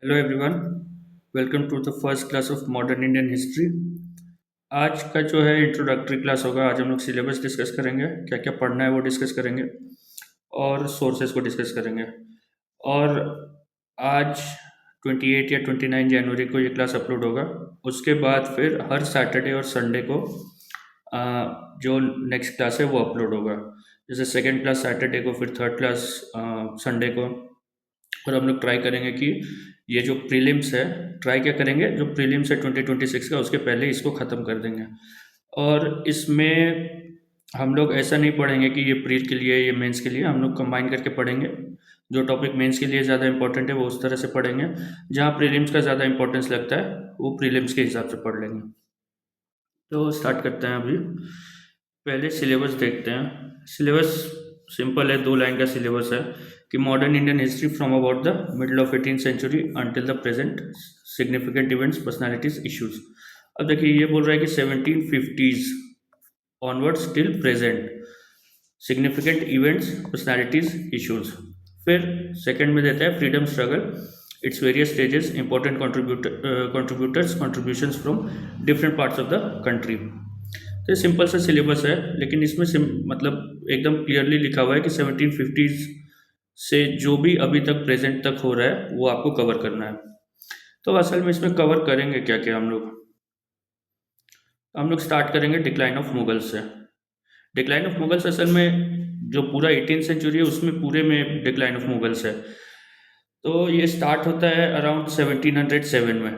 Hello everyone, welcome to the first class of modern Indian history. आज का जो है इंट्रोडक्टरी क्लास होगा। आज हम लोग सिलेबस डिस्कस करेंगे, क्या क्या पढ़ना है वो डिस्कस करेंगे और सोर्सेज को डिस्कस करेंगे। और आज 28 या 29 जनवरी को ये क्लास अपलोड होगा। उसके बाद फिर हर सैटरडे और संडे को जो नेक्स्ट क्लास है वो अपलोड होगा। जैसे सेकेंड क्लास सैटरडे को, फिर थर्ड क्लास संडे को। और हम लोग ट्राई करेंगे कि ये जो प्रीलिम्स है, ट्राई क्या करेंगे, जो प्रीलिम्स है 2026 का, उसके पहले इसको ख़त्म कर देंगे। और इसमें हम लोग ऐसा नहीं पढ़ेंगे कि ये प्री के लिए, ये मेंस के लिए, हम लोग कंबाइन करके पढ़ेंगे। जो टॉपिक मेंस के लिए ज़्यादा इंपॉर्टेंट है वो उस तरह से पढ़ेंगे, जहाँ प्रीलिम्स का ज़्यादा इंपॉर्टेंस लगता है वो प्रीलिम्स के हिसाब से पढ़ लेंगे। तो स्टार्ट करते हैं अभी। पहले सिलेबस देखते हैं। सिलेबस सिंपल है, 2 लाइन का सिलेबस है कि modern Indian history from about the middle of 18th century until the present, significant events, personalities, issues. अब देखिए, ये बोल रहा है कि 1750s onwards till present, significant events, personalities, issues. फिर सेकंड में देता है freedom struggle, its various stages, important contributors, contributions from different parts of the country. तो ये सिंपल सा सिलेबस है, लेकिन इसमें मतलब एकदम क्लियरली लिखा हुआ है कि 1750s से जो भी अभी तक प्रेजेंट तक हो रहा है वो आपको कवर करना है। तो असल में इसमें कवर करेंगे क्या क्या हम लोग स्टार्ट करेंगे डिक्लाइन ऑफ मुगल्स से। डिक्लाइन ऑफ मुगल्स असल में जो पूरा 18th सेंचुरी है उसमें पूरे में डिक्लाइन ऑफ मुगल्स है। तो ये स्टार्ट होता है अराउंड 1707 में,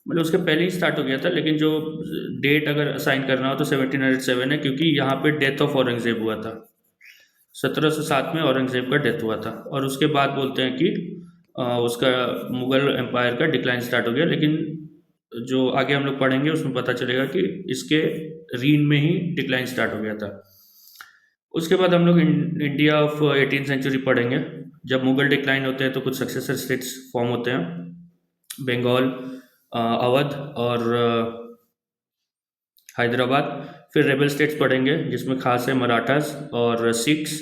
मतलब उसके पहले ही स्टार्ट हो गया था, लेकिन जो डेट अगर असाइन करना हो तो 1707 है, क्योंकि यहाँ पे डेथ ऑफ औरंगजेब हुआ था। 1707 में औरंगजेब का डेथ हुआ था, और उसके बाद बोलते हैं कि उसका मुगल एम्पायर का डिक्लाइन स्टार्ट हो गया। लेकिन जो आगे हम लोग पढ़ेंगे उसमें पता चलेगा कि इसके रीन में ही डिक्लाइन स्टार्ट हो गया था। उसके बाद हम लोग इंडिया ऑफ 18th सेंचुरी पढ़ेंगे। जब मुगल डिक्लाइन होते हैं तो कुछ सक्सेसर स्टेट्स फॉर्म होते हैं, बंगाल, अवध और हैदराबाद। फिर रेबल स्टेट्स पढ़ेंगे जिसमें खास है मराठास और सिख्स।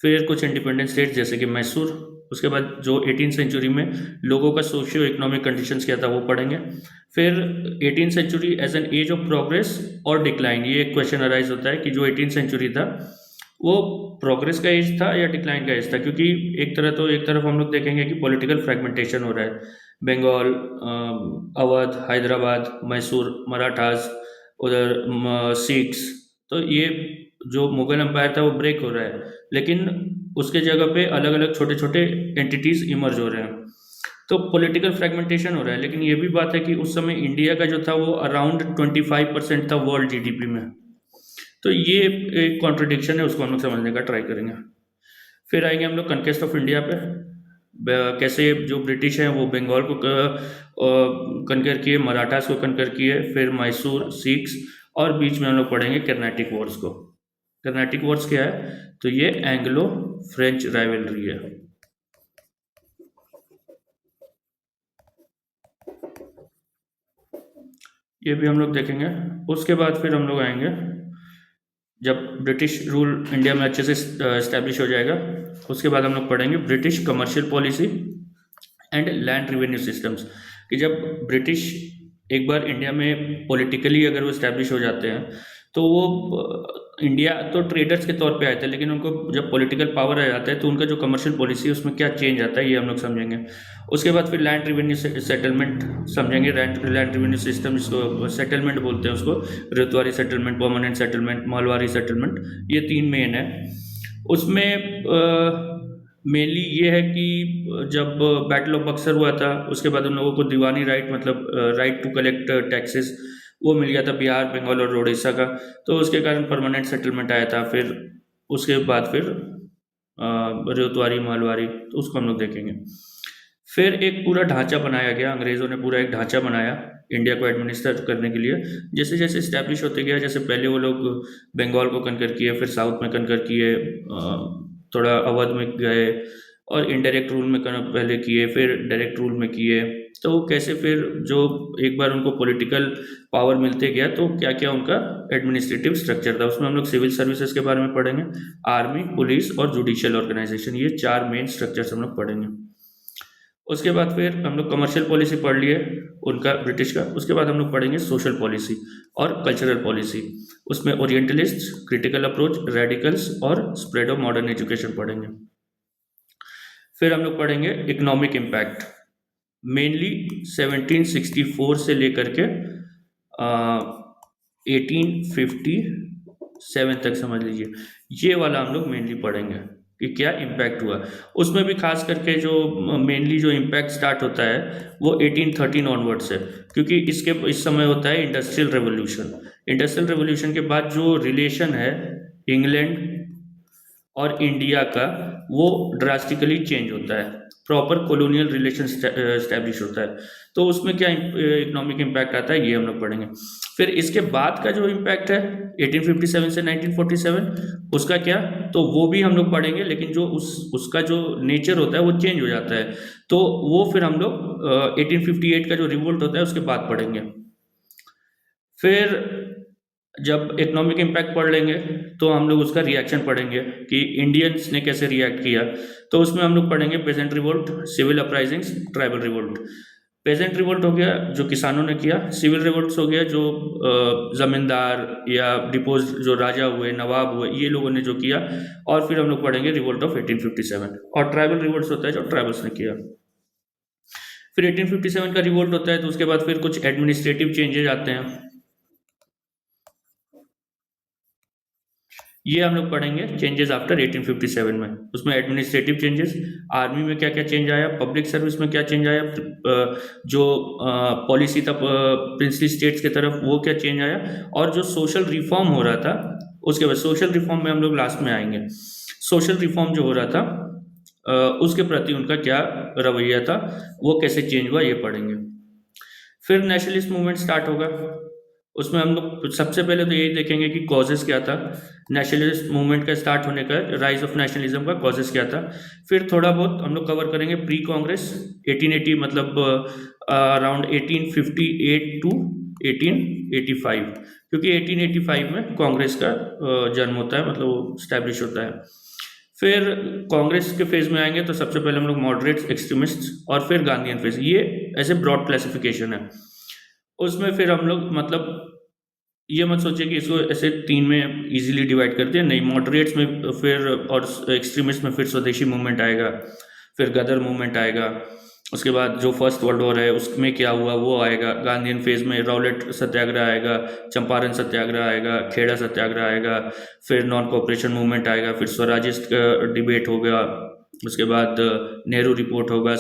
फिर कुछ इंडिपेंडेंट स्टेट्स जैसे कि मैसूर। उसके बाद जो 18th सेंचुरी में लोगों का सोशियो इकोनॉमिक कंडीशंस क्या था वो पढ़ेंगे। फिर 18th century as an age of progress और डिक्लाइन, ये एक क्वेश्चन अराइज होता है कि जो 18th सेंचुरी था वो प्रोग्रेस का एज था या डिक्लाइन का एज था, क्योंकि एक तरफ हम लोग देखेंगे कि पॉलिटिकल फ्रेगमेंटेशन हो रहा है। बंगाल, अवध, हैदराबाद, मैसूर, मराठास, उधर सिख्स। तो ये जो मुगल एम्पायर था वो ब्रेक हो रहा है, लेकिन उसके जगह पे अलग अलग छोटे छोटे एंटिटीज इमर्ज हो रहे हैं। तो पॉलिटिकल फ्रेगमेंटेशन हो रहा है, लेकिन ये भी बात है कि उस समय इंडिया का जो था वो अराउंड 25% था वर्ल्ड जीडीपी में। तो ये एक कॉन्ट्रडिक्शन है, उसको हम लोग समझने का ट्राई करेंगे। फिर आएंगे हम लोग कनकेस्ट ऑफ इंडिया पे। कैसे जो ब्रिटिश हैं वो बंगाल को कनकर किए, मराठास को कनकर किए, फिर मैसूर, सिख्स, और बीच में हम लोग पढ़ेंगे कर्नाटिक वॉर्स को। कर्नाटिक वॉर्स क्या है, तो ये एंग्लो फ्रेंच राइवलरी है। ये भी हम लोग देखेंगे। उसके बाद फिर हम लोग आएंगे जब ब्रिटिश रूल इंडिया में अच्छे से इस्टेब्लिश हो जाएगा, उसके बाद हम लोग पढ़ेंगे British commercial policy and land revenue systems. कि जब ब्रिटिश एक बार इंडिया में पॉलिटिकली अगर वो इस्टेब्लिश हो जाते हैं तो वो इंडिया तो ट्रेडर्स के तौर पे आए थे, लेकिन उनको जब पॉलिटिकल पावर आ जाता है तो उनका जो कमर्शियल पॉलिसी है उसमें क्या चेंज आता है ये हम लोग समझेंगे। उसके बाद फिर लैंड रिवेन्यू सेटलमेंट समझेंगे। लैंड रिवेन्यू सिस्टम, जिसको सेटलमेंट बोलते हैं, उसको Ryotwari settlement, permanent settlement, Mahalwari settlement, ये 3 मेन है। उसमें मेनली ये है कि जब बैटल ऑफ बक्सर हुआ था उसके बाद उन लोगों को दीवानी राइट, मतलब राइट टू कलेक्ट टैक्सेस, वो मिल गया था बिहार, बंगाल और उड़ीसा का। तो उसके कारण परमानेंट सेटलमेंट आया था। फिर उसके बाद फिर रेतवारी, मालवारी, तो उसको हम लोग देखेंगे। फिर एक पूरा ढांचा बनाया गया, अंग्रेज़ों ने पूरा एक ढांचा बनाया इंडिया को एडमिनिस्टर करने के लिए। जैसे जैसे इस्टेब्लिश होते गया, जैसे पहले वो लोग बंगाल को कनकर किए, फिर साउथ में कनकर किए, थोड़ा अवध में गए, और इनडायरेक्ट रूल में पहले किए, फिर डायरेक्ट रूल में किए। तो कैसे फिर जो एक बार उनको पॉलिटिकल पावर मिलते गया तो क्या क्या उनका एडमिनिस्ट्रेटिव स्ट्रक्चर था, उसमें हम लोग सिविल सर्विसेज के बारे में पढ़ेंगे, आर्मी, पुलिस और जुडिशियल ऑर्गेनाइजेशन, ये 4 मेन स्ट्रक्चर्स हम लोग पढ़ेंगे। उसके बाद फिर हम लोग कमर्शियल पॉलिसी पढ़ लिए उनका, ब्रिटिश का। उसके बाद हम लोग पढ़ेंगे सोशल पॉलिसी और कल्चरल पॉलिसी। उसमें ओरिएंटलिस्ट, क्रिटिकल अप्रोच, रेडिकल्स और स्प्रेड ऑफ मॉडर्न एजुकेशन पढ़ेंगे। फिर हम लोग पढ़ेंगे इकोनॉमिक इम्पैक्ट, मेनली 1764 से लेकर के 1857 तक समझ लीजिए। ये वाला हम लोग मेनली पढ़ेंगे कि क्या इम्पैक्ट हुआ। उसमें भी खास करके जो मेनली जो इम्पैक्ट स्टार्ट होता है वो 1813 ऑनवर्ड से, क्योंकि इस समय होता है इंडस्ट्रियल रेवोल्यूशन। इंडस्ट्रियल रेवोल्यूशन के बाद जो रिलेशन है इंग्लैंड और इंडिया का, वो ड्रास्टिकली चेंज होता है, प्रॉपर कॉलोनियल रिलेशन स्टैब्लिश होता है। तो उसमें क्या इकोनॉमिक इम्पैक्ट आता है, ये हम लोग पढ़ेंगे। फिर इसके बाद का जो इम्पैक्ट है 1857 से 1947, उसका क्या, तो वो भी हम लोग पढ़ेंगे, लेकिन जो उसका जो नेचर होता है वो चेंज हो जाता है। तो वो फिर हम लोग 1858 का जो रिवोल्ट होता है उसके बाद पढ़ेंगे। फिर जब इकोनॉमिक इम्पैक्ट पढ़ लेंगे तो हम लोग उसका रिएक्शन पढ़ेंगे कि इंडियंस ने कैसे रिएक्ट किया। तो उसमें हम लोग पढ़ेंगे peasant revolt, civil uprisings, tribal revolt. Peasant revolt हो गया जो किसानों ने किया, सिविल रिवोल्ट्स हो गया जो जमींदार या डिपोज जो राजा हुए, नवाब हुए, ये लोगों ने जो किया। और फिर हम लोग पढ़ेंगे रिवोल्ट ऑफ 1857। और ट्राइबल रिवोल्ट्स होता है जो ट्राइबल्स ने किया। फिर 1857 का रिवोल्ट होता है तो उसके बाद फिर कुछ एडमिनिस्ट्रेटिव चेंजेज आते हैं, ये हम लोग पढ़ेंगे चेंजेस आफ्टर 1857 में। उसमें एडमिनिस्ट्रेटिव चेंजेस, आर्मी में क्या क्या चेंज आया, पब्लिक सर्विस में क्या चेंज आया, जो पॉलिसी था प्रिंसली स्टेट्स की तरफ वो क्या चेंज आया, और जो सोशल रिफॉर्म हो रहा था उसके बाद। सोशल रिफॉर्म में हम लोग लास्ट में आएंगे। सोशल रिफॉर्म जो हो रहा था उसके प्रति उनका क्या रवैया था, वो कैसे चेंज हुआ, ये पढ़ेंगे। फिर नेशनलिस्ट मूवमेंट स्टार्ट होगा। उसमें हम लोग सबसे पहले तो यही देखेंगे कि कॉजेस क्या था नेशनलिस्ट मूवमेंट का स्टार्ट होने का, राइज ऑफ नेशनलिज्म का कॉजेस क्या था। फिर थोड़ा बहुत हम लोग कवर करेंगे प्री कांग्रेस 1880, मतलब अराउंड 1858 टू 1885, क्योंकि 1885 में कांग्रेस का जन्म होता है, मतलब वो स्टैब्लिश होता है। फिर कांग्रेस के फेज में आएंगे तो सबसे पहले हम लोग मॉडरेट्स, एक्सट्रीमिस्ट्स, और फिर गांधीयन फेज। ये ऐसे ब्रॉड क्लासिफिकेशन है। उसमें फिर हम लोग मतलब ये मत सोचिए कि इसको ऐसे तीन में इजीली डिवाइड कर दिया, नहीं। मॉडरेट्स में फिर और एक्सट्रीमिस्ट में फिर स्वदेशी मूवमेंट आएगा, फिर गदर मूवमेंट आएगा। उसके बाद जो फर्स्ट वर्ल्ड वॉर है उसमें क्या हुआ वो आएगा। गांधीयन फेज में रॉलेट सत्याग्रह आएगा, चंपारण सत्याग्रह आएगा, खेड़ा सत्याग्रह आएगा, फिर नॉन कोऑपरेशन मूवमेंट आएगा, फिर स्वराजिस्ट का डिबेट होगा। उसके बाद नेहरू रिपोर्ट होगा,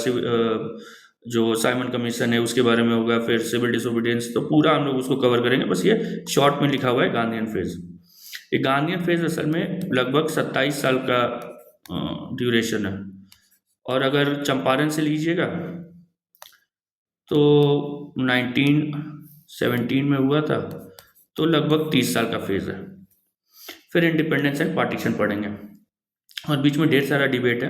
जो साइमन कमीशन है उसके बारे में होगा, फिर सिविल डिसोबीडियंस। तो पूरा हम लोग उसको कवर करेंगे, बस ये शॉर्ट में लिखा हुआ है गांधीयन फेज। ये गांधीयन फेज असल में लगभग 27 साल का ड्यूरेशन है। और अगर चंपारण से लीजिएगा तो 1917 में हुआ था, तो लगभग 30 साल का फेज है। फिर इंडिपेंडेंस एंड पार्टीशन पढ़ेंगे, और बीच में ढेर सारा डिबेट है।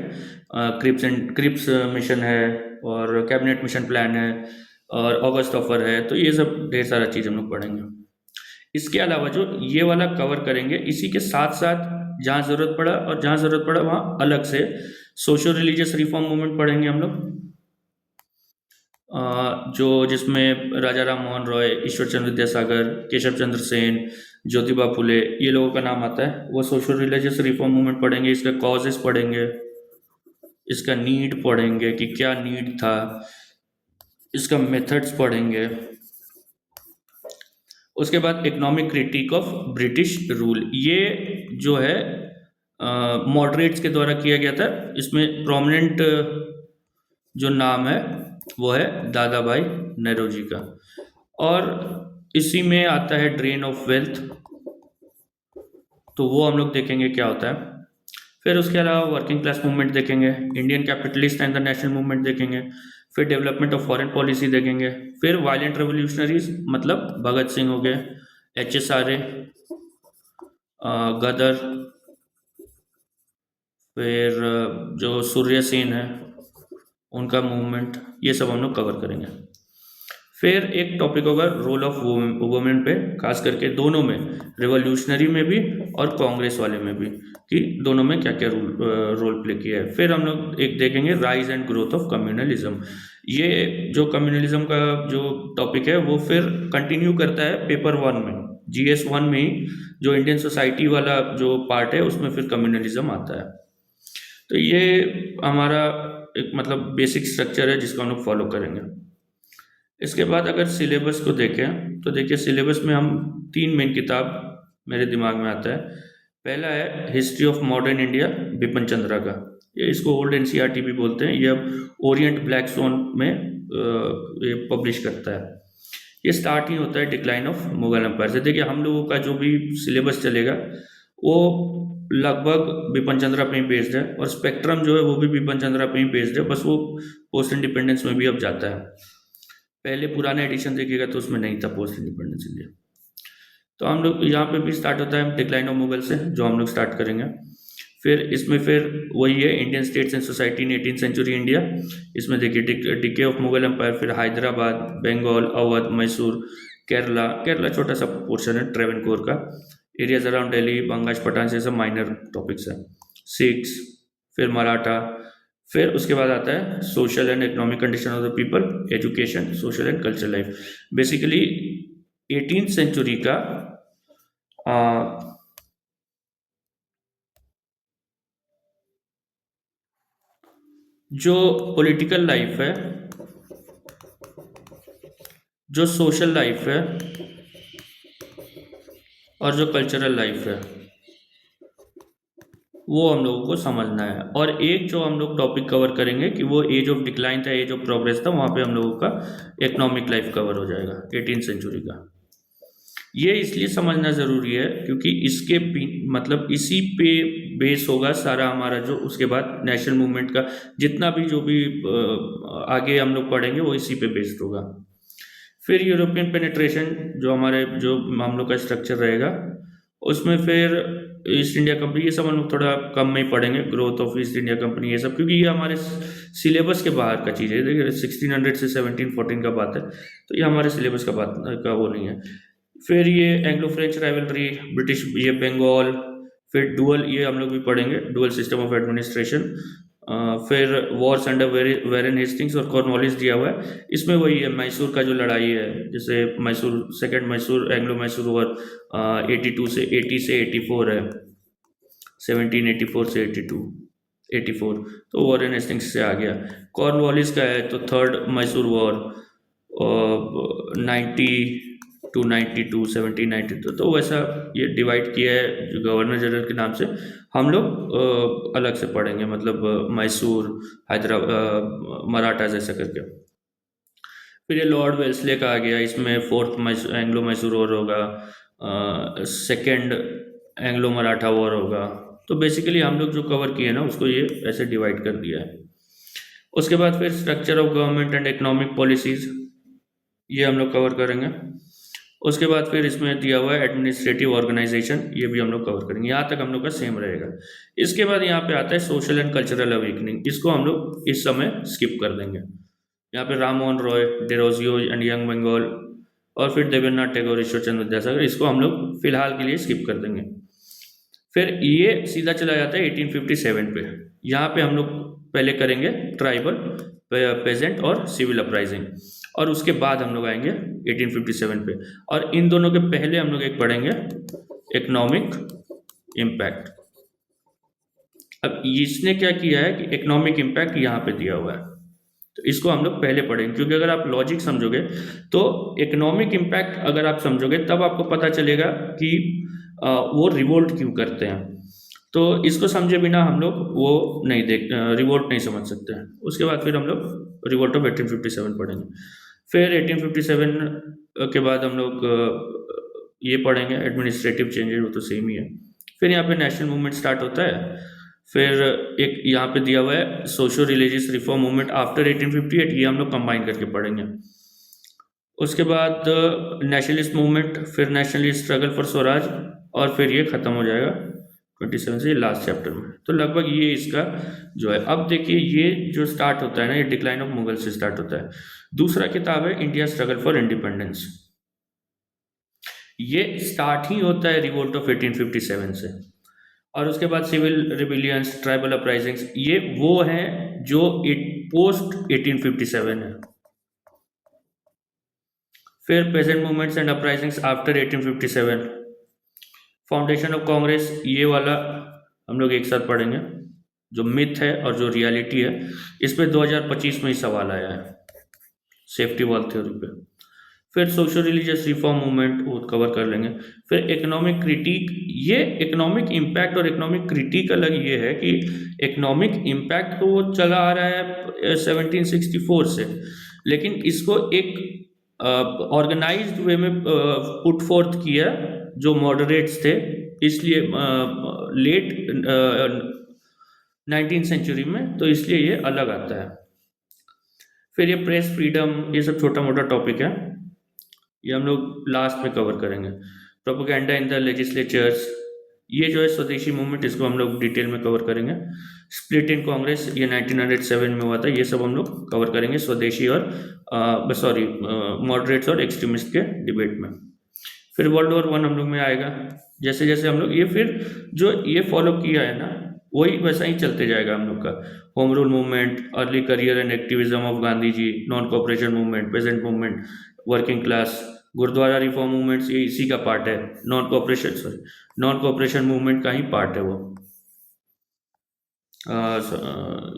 क्रिप्स मिशन है, और कैबिनेट मिशन प्लान है, और ऑगस्ट ऑफर है। तो ये सब ढेर सारा चीज़ हम लोग पढ़ेंगे। इसके अलावा जो ये वाला कवर करेंगे, इसी के साथ साथ जहाँ ज़रूरत पड़ा और जहाँ ज़रूरत पड़ा वहाँ अलग से सोशल रिलीजियस रिफॉर्म मूवमेंट पढ़ेंगे हम लोग, जो जिसमें राजा राम मोहन रॉय, ईश्वर चंद्र विद्यासागर, केशव चंद्र सेन, ज्योतिबा फुले, ये लोगों का नाम आता है। वो सोशल रिलीजियस रिफॉर्म मूवमेंट पढ़ेंगे, इसका कॉजेस पढ़ेंगे, इसका नीड पढ़ेंगे कि क्या नीड था, इसका मेथड्स पढ़ेंगे। उसके बाद economic critic of British rule, ये जो है मॉडरेट्स के द्वारा किया गया था। इसमें प्रोमिनेंट जो नाम है वो है दादा भाई नेहरू का। और इसी में आता है ड्रेन ऑफ वेल्थ, तो वो हम लोग देखेंगे क्या होता है। फिर उसके अलावा वर्किंग क्लास मूवमेंट देखेंगे, Indian capitalist and the national movement देखेंगे, फिर डेवलपमेंट ऑफ फॉरेन पॉलिसी देखेंगे, फिर वायलेंट रेवोल्यूशनरीज मतलब भगत सिंह हो गए, एच एस आर, गदर, फिर जो सूर्य सेन है उनका मूवमेंट, ये सब हम लोग कवर करेंगे। फिर एक टॉपिक होगा रोल ऑफ वुमेन पे, खास करके दोनों में, रिवोल्यूशनरी में भी और कांग्रेस वाले में भी, कि दोनों में क्या क्या रोल प्ले किया है। फिर हम लोग एक देखेंगे rise and growth of communalism. ये जो कम्युनलिज्म का जो टॉपिक है वो फिर कंटिन्यू करता है पेपर 1 में, GS 1 में ही जो इंडियन सोसाइटी वाला जो पार्ट है उसमें फिर कम्युनलिज्म आता है। तो ये हमारा एक मतलब बेसिक स्ट्रक्चर है जिसको हम लोग फॉलो करेंगे। इसके बाद अगर सिलेबस को देखें तो देखिए सिलेबस में हम 3 मेन किताब मेरे दिमाग में आता है। पहला है history of modern India Bipin Chandra का, ये इसको ओल्ड NCERT भी बोलते हैं। ये अब ओरिएंट ब्लैक स्टोन में ये पब्लिश करता है। ये स्टार्ट ही होता है डिक्लाइन ऑफ मुगल एम्पायर से। देखिए हम लोगों का जो भी सिलेबस चलेगा वो लगभग बिपिन चंद्रा पे ही बेस्ड है, और स्पेक्ट्रम जो है वो भी बिपिन चंद्रा पे ही बेस्ड है, बस वो पोस्ट इंडिपेंडेंस में भी अब जाता है। पहले पुराने एडिशन देखिएगा तो उसमें नहीं था पोस्ट इंडिपेंडेंस इंडिया। तो हम लोग यहाँ पे भी स्टार्ट होता है डिक्लाइन ऑफ मुगल से, जो हम लोग स्टार्ट करेंगे। फिर इसमें फिर वही है Indian states and society in 18th century India. इसमें देखिए डिके ऑफ मुगल एम्पायर, फिर हैदराबाद, बंगाल, अवध, मैसूर, केरला। केरला छोटा सा पोर्शन है ट्रेवनकोर का। एरियाज अराउंड दिल्ली, बंगाश पठान से सब माइनर टॉपिक्स हैं। सिक्स, फिर मराठा। फिर उसके बाद आता है social and economic condition of the people, education, social and cultural life. Basically 18th century का जो पॉलिटिकल लाइफ है, जो सोशल लाइफ है और जो कल्चरल लाइफ है वो हम लोगों को समझना है। और एक जो हम लोग टॉपिक कवर करेंगे कि वो एज ऑफ डिक्लाइन था, एज ऑफ प्रोग्रेस था, वहाँ पे हम लोगों का इकोनॉमिक लाइफ कवर हो जाएगा 18th सेंचुरी का। ये इसलिए समझना ज़रूरी है क्योंकि इसके मतलब इसी पे बेस होगा सारा हमारा जो उसके बाद नेशनल मूवमेंट का जितना भी जो भी आगे हम लोग पढ़ेंगे वो इसी पे बेस्ड होगा। फिर यूरोपियन पेनिट्रेशन जो हमारे जो हम लोग का स्ट्रक्चर रहेगा, उसमें फिर ईस्ट इंडिया कंपनी, ये सब हम लोग थोड़ा कम में ही पढ़ेंगे। Growth of east India company, ये सब क्योंकि ये हमारे सिलेबस के बाहर का चीज़ है। देखिए 1600 से 1714 का बात है, तो ये हमारे सिलेबस का बात का वो नहीं है। फिर ये एंग्लो फ्रेंच राइवलरी, ब्रिटिश, ये बंगाल। फिर डुअल, ये हम लोग भी पढ़ेंगे, डुअल सिस्टम ऑफ एडमिनिस्ट्रेशन। फिर वॉर्स अंडर वेरन हेस्टिंग्स और कॉर्नवालिस दिया हुआ है। इसमें वही है मैसूर का जो लड़ाई है, जैसे Mysore second Mysore Anglo Mysore war 82 से 80 से 84 है, 1784 से 84, तो वॉरेन हेस्टिंग्स से आ गया। कॉर्नवालिस का है तो थर्ड मैसूर वॉर 90 टू 92, 1792। तो वैसा ये डिवाइड किया है जो गवर्नर जनरल के नाम से। हम लोग अलग से पढ़ेंगे, मतलब मैसूर, हैदराबाद, मराठा जैसा करके। फिर ये लॉर्ड वेल्सले का आ गया, इसमें फोर्थ एंग्लो मैसूर वॉर होगा, सेकेंड एंग्लो मराठा वॉर होगा। तो बेसिकली हम लोग जो कवर किए ना उसको ये ऐसे डिवाइड कर दिया है। उसके बाद फिर structure of government and economic policies, ये हम लोग कवर करेंगे। उसके बाद फिर इसमें दिया हुआ है एडमिनिस्ट्रेटिव ऑर्गेनाइजेशन, ये भी हम लोग कवर करेंगे। यहाँ तक हम लोग का सेम रहेगा। इसके बाद यहाँ पे आता है सोशल एंड कल्चरल अवेकनिंग, इसको हम लोग इस समय स्किप कर देंगे। यहाँ पे राम मोहन रॉय, डेरोजियो एंड यंग बंगाल, और फिर देवेंद्रनाथ टैगोर, ईश्वरचंद्र विद्यासागर, इसको हम लोग फिलहाल के लिए स्किप कर देंगे। फिर ये सीधा चला जाता है 1857 पे। यहाँ पे हम लोग पहले करेंगे ट्राइबल, पेजेंट और सिविल अपराइजिंग, और उसके बाद हम लोग आएंगे 1857 पे। और इन दोनों के पहले हम लोग एक पढ़ेंगे इकोनॉमिक इम्पैक्ट। अब इसने क्या किया है कि इकोनॉमिक इम्पैक्ट यहाँ पे दिया हुआ है, तो इसको हम लोग पहले पढ़ेंगे, क्योंकि अगर आप लॉजिक समझोगे तो इकोनॉमिक इम्पैक्ट अगर आप समझोगे तब आपको पता चलेगा कि वो रिवोल्ट क्यों करते हैं। तो इसको समझे बिना हम लोग वो नहीं रिवोल्ट नहीं समझ सकते हैं। उसके बाद फिर हम लोग रिवोल्ट ऑफ 1857 पढ़ेंगे। फिर 1857 के बाद हम लोग ये पढ़ेंगे एडमिनिस्ट्रेटिव चेंजेस, वो तो सेम ही है। फिर यहाँ पे नेशनल मूवमेंट स्टार्ट होता है। फिर एक यहाँ पे दिया हुआ है socio religious reform movement after 1858, ये हम लोग कंबाइन करके पढ़ेंगे। उसके बाद नेशनलिस्ट मूवमेंट, फिर नेशनलिस्ट स्ट्रगल फॉर स्वराज, और फिर ये खत्म हो जाएगा 27 से लास्ट चैप्टर में। तो लगभग ये इसका जो है। अब देखिए ये जो स्टार्ट होता है ना, ये डिक्लाइन ऑफ मुगल से स्टार्ट होता है। दूसरा किताब है इंडिया स्ट्रगल फॉर इंडिपेंडेंस, ये स्टार्ट ही होता है रिवोल्ट ऑफ 1857 से। और उसके बाद सिविल रिबिलियंस, ट्राइबल अपराइजिंग्स, ये वो हैं जो पोस्ट 1857 है। फिर peasant movements and uprisings after 1857, foundation of Congress, ये वाला हम लोग एक साथ पढ़ेंगे, जो मिथ है और जो रियलिटी है। इस पे 2025 में ही सवाल आया है सेफ्टी वॉल थ्योरी पे। फिर सोशल रिलीजियस रिफॉर्म मूवमेंट, वो कवर कर लेंगे। फिर इकोनॉमिक क्रिटिक, ये इकोनॉमिक इम्पैक्ट और इकोनॉमिक क्रिटिक अलग ये है कि इकोनॉमिक इम्पैक्ट तो वो चला आ रहा है 1764 से, लेकिन इसको एक ऑर्गेनाइज्ड वे में पुट फोर्थ किया जो मॉडरेट्स थे, इसलिए लेट 19th सेंचुरी में, तो इसलिए ये अलग आता है। फिर ये प्रेस फ्रीडम, ये सब छोटा मोटा टॉपिक है, ये हम लोग लास्ट में कवर करेंगे। प्रोपेगेंडा इन द लेजिस्लेचर्स, ये जो है स्वदेशी मूवमेंट, इसको हम लोग डिटेल में कवर करेंगे। स्प्लिट इन कांग्रेस, ये 1907 में हुआ था, ये सब हम लोग कवर करेंगे स्वदेशी और मॉडरेट्स और एक्सट्रीमिस्ट के डिबेट में। फिर वर्ल्ड वॉर 1 हम लोग में आएगा। जैसे जैसे हम लोग ये फिर जो ये फॉलो किया है ना, वही वैसा ही चलते जाएगा हम लोग का। Home rule movement, early career and activism of Gandhi ji, non cooperation movement, peasant movement, working class, gurdwara reform movements, ये इसी का पार्ट है। नॉन कॉपरेशन मूवमेंट का ही पार्ट है वो,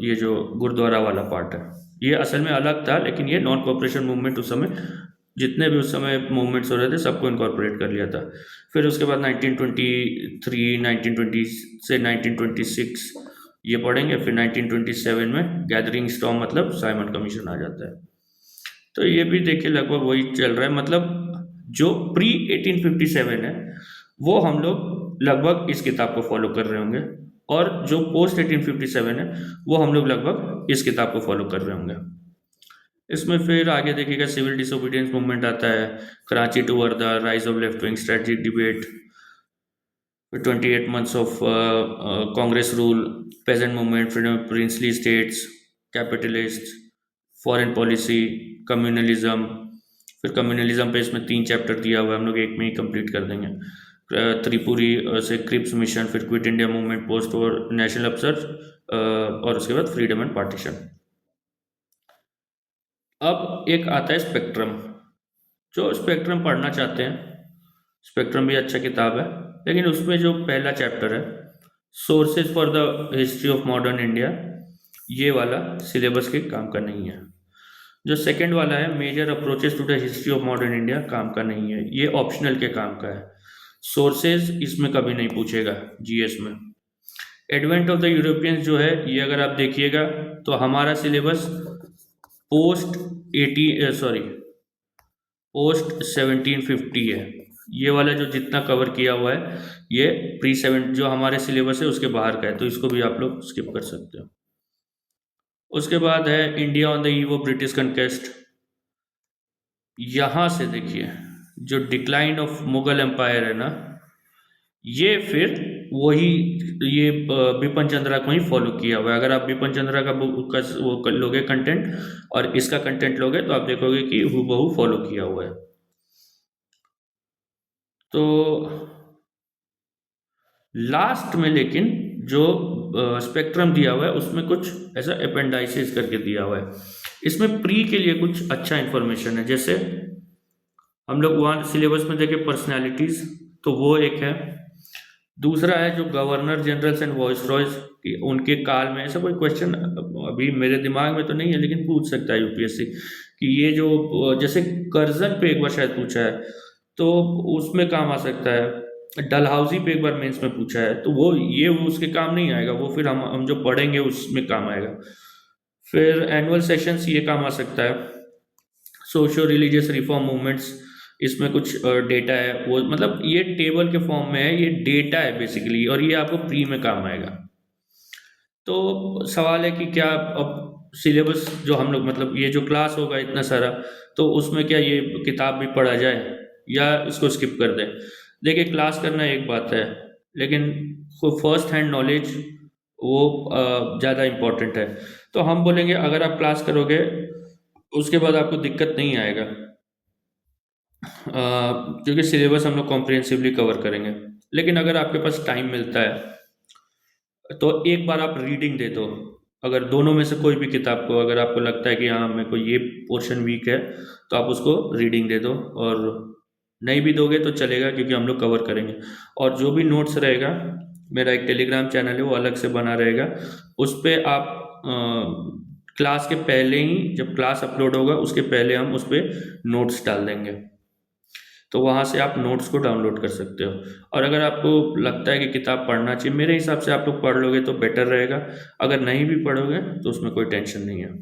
ये जो गुरुद्वारा वाला पार्ट है, ये असल में अलग था, लेकिन ये नॉन कॉपरेशन मूवमेंट उस समय जितने भी उस समय मूवमेंट्स हो रहे थे सबको इनकॉर्पोरेट कर लिया था। फिर उसके बाद 1923, 1920 से 1926 ये पढ़ेंगे। फिर 1927 में गैदरिंग स्टॉर्म, मतलब साइमन कमीशन आ जाता है। तो ये भी देखिए लगभग वही चल रहा है, मतलब जो प्री 1857 है वो हम लोग लगभग इस किताब को फॉलो कर रहे होंगे, और जो पोस्ट 1857 है वो हम लोग लगभग इस किताब को फॉलो कर रहे होंगे। इसमें फिर आगे देखिएगा सिविल डिसोबीडियंस मूवमेंट आता है, Karachi to Wardha, rise of left wing, strategic debate, 28 months of Congress rule, peasant movement, freedom of princely states, capitalist, foreign policy, communalism. फिर कम्युनलिज्म पे इसमें 3 चैप्टर दिया हुआ है, हम लोग एक में ही कंप्लीट कर देंगे। त्रिपुरी से क्रिप्स मिशन, फिर quit India movement, post war national upsurge, और उसके बाद फ्रीडम एंड पार्टीशन। अब एक आता है स्पेक्ट्रम, जो स्पेक्ट्रम पढ़ना चाहते हैं, स्पेक्ट्रम भी अच्छा किताब है, लेकिन उसमें जो पहला चैप्टर है sources for the history of modern India, ये वाला सिलेबस के काम का नहीं है। जो सेकंड वाला है major approaches to the history of modern India, काम का नहीं है, ये ऑप्शनल के काम का है। सोर्सेज इसमें कभी नहीं पूछेगा जीएस में। एडवेंट ऑफ द यूरोपियंस जो है, ये अगर आप देखिएगा तो हमारा सिलेबस पोस्ट 1750 है। ये वाला जो जितना कवर किया हुआ है ये प्री 7 जो हमारे सिलेबस है उसके बाहर का है, तो इसको भी आप लोग स्किप कर सकते हो। उसके बाद है India on the eve of British कनकेस्ट। यहाँ से देखिए जो डिक्लाइन ऑफ मुगल एम्पायर है ना, ये फिर वही ये बिपिन चंद्रा को ही फॉलो किया हुआ है। अगर आप बिपिन चंद्रा का बुक का वो लोगे कंटेंट और इसका कंटेंट लोगे तो आप देखोगे कि हूबहू फॉलो किया हुआ है। तो लास्ट में लेकिन जो स्पेक्ट्रम दिया हुआ है उसमें कुछ ऐसा अपेंडाइसिस करके दिया हुआ है। इसमें प्री के लिए कुछ अच्छा इंफॉर्मेशन है, जैसे हम लोग वहाँ सिलेबस में देखें पर्सनालिटीज, तो वो एक है। दूसरा है जो गवर्नर जनरल्स एंड वॉइसरॉयज, उनके काल में ऐसा कोई क्वेश्चन अभी मेरे दिमाग में तो नहीं है, लेकिन पूछ सकता है यूपीएससी कि ये जो जैसे कर्जन पे एक बार शायद पूछा है तो उसमें काम आ सकता है। डलहाउजी पे एक बार मेंस में पूछा है तो वो उसके काम नहीं आएगा, वो फिर हम जो पढ़ेंगे उसमें काम आएगा। फिर एनुअल सेशंस ये काम आ सकता है। सोशो रिलीजियस रिफॉर्म मूवमेंट्स, इसमें कुछ डेटा है, वो मतलब ये टेबल के फॉर्म में है, ये डेटा है बेसिकली, और ये आपको प्री में काम आएगा। तो सवाल है कि क्या अब सिलेबस जो हम लोग मतलब ये जो क्लास होगा इतना सारा, तो उसमें क्या ये किताब भी पढ़ा जाए या इसको स्किप कर दें। देखिए क्लास करना एक बात है, लेकिन फर्स्ट हैंड नॉलेज वो ज़्यादा इम्पोर्टेंट है। तो हम बोलेंगे अगर आप क्लास करोगे उसके बाद आपको दिक्कत नहीं आएगा, क्योंकि सिलेबस हम लोग कॉम्प्रिहेंसिवली कवर करेंगे। लेकिन अगर आपके पास टाइम मिलता है तो एक बार आप रीडिंग दे दो। अगर दोनों में से कोई भी किताब को, अगर आपको लगता है कि हाँ मेरे को ये पोर्शन वीक है, तो आप उसको रीडिंग दे दो। और नहीं भी दोगे तो चलेगा, क्योंकि हम लोग कवर करेंगे। और जो भी नोट्स रहेगा, मेरा एक टेलीग्राम चैनल है वो अलग से बना रहेगा, उस पर आप क्लास के पहले ही, जब क्लास अपलोड होगा उसके पहले हम उस पर नोट्स डाल देंगे। तो वहाँ से आप नोट्स को डाउनलोड कर सकते हो। और अगर आपको लगता है कि किताब पढ़ना चाहिए, मेरे हिसाब से आप लोग पढ़ लोगे तो बेटर रहेगा। अगर नहीं भी पढ़ोगे तो उसमें कोई टेंशन नहीं है।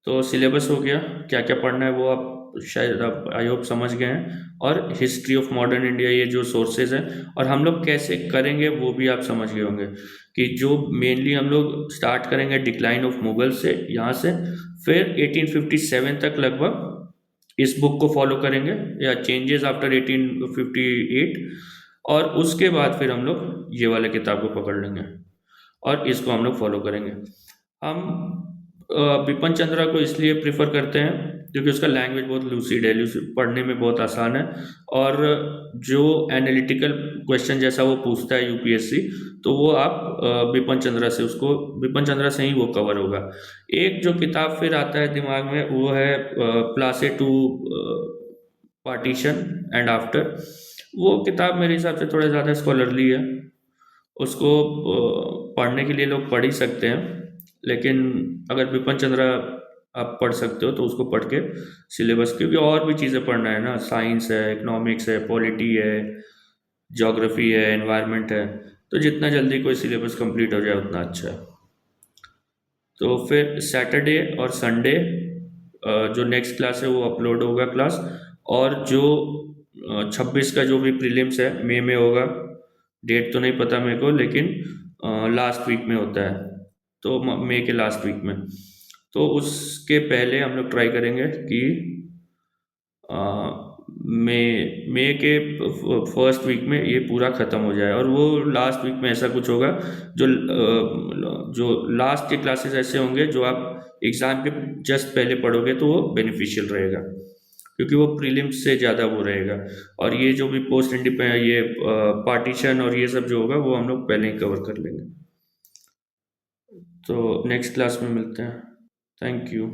तो सिलेबस हो गया, क्या क्या पढ़ना है वो आप शायद आप आई होप समझ गए हैं। और हिस्ट्री ऑफ मॉडर्न इंडिया, ये जो सोर्सेज हैं और हम लोग कैसे करेंगे वो भी आप समझ गए होंगे। कि जो मेनली हम लोग स्टार्ट करेंगे डिक्लाइन ऑफ मुगल से, यहाँ से फिर 1857 तक लगभग इस बुक को फॉलो करेंगे, या चेंजेस आफ्टर 1858। और उसके बाद फिर हम लोग ये वाले किताब को पकड़ लेंगे और इसको हम लोग फॉलो करेंगे। हम बिपिन चंद्रा को इसलिए प्रिफर करते हैं क्योंकि उसका लैंग्वेज बहुत लूसिड है, पढ़ने में बहुत आसान है। और जो एनालिटिकल क्वेश्चन जैसा वो पूछता है यूपीएससी, तो वो आप बिपिन चंद्रा से, उसको बिपिन चंद्रा से ही वो कवर होगा। एक जो किताब फिर आता है दिमाग में वो है प्लासे टू पार्टीशन एंड आफ्टर। वो किताब मेरे हिसाब से थोड़ा ज़्यादा स्कॉलरली है, उसको पढ़ने के लिए लोग पढ़ ही सकते हैं। लेकिन अगर बिपिन चंद्रा आप पढ़ सकते हो तो उसको पढ़ के सिलेबस, क्योंकि और भी चीज़ें पढ़ना है ना, साइंस है, इकोनॉमिक्स है, पॉलिटी है, ज्योग्राफी है, एनवायरनमेंट है। तो जितना जल्दी कोई सिलेबस कंप्लीट हो जाए उतना अच्छा है। तो फिर सैटरडे और संडे जो नेक्स्ट क्लास है वो अपलोड होगा क्लास। और जो 26 का जो भी प्रीलिम्स है मई में होगा, डेट तो नहीं पता मेरे को, लेकिन लास्ट वीक में होता है, तो मई के लास्ट वीक में। तो उसके पहले हम लोग ट्राई करेंगे कि मई के फर्स्ट वीक में ये पूरा ख़त्म हो जाए। और वो लास्ट वीक में ऐसा कुछ होगा जो जो लास्ट के क्लासेस ऐसे होंगे जो आप एग्ज़ाम के जस्ट पहले पढ़ोगे तो वो बेनिफिशियल रहेगा, क्योंकि वो प्रीलिम्स से ज़्यादा वो रहेगा। और ये जो भी पोस्ट इंडिपेंडेंट, ये पार्टीशन और ये सब जो होगा वो हम लोग पहले ही कवर कर लेंगे। तो नेक्स्ट क्लास में मिलते हैं। Thank you.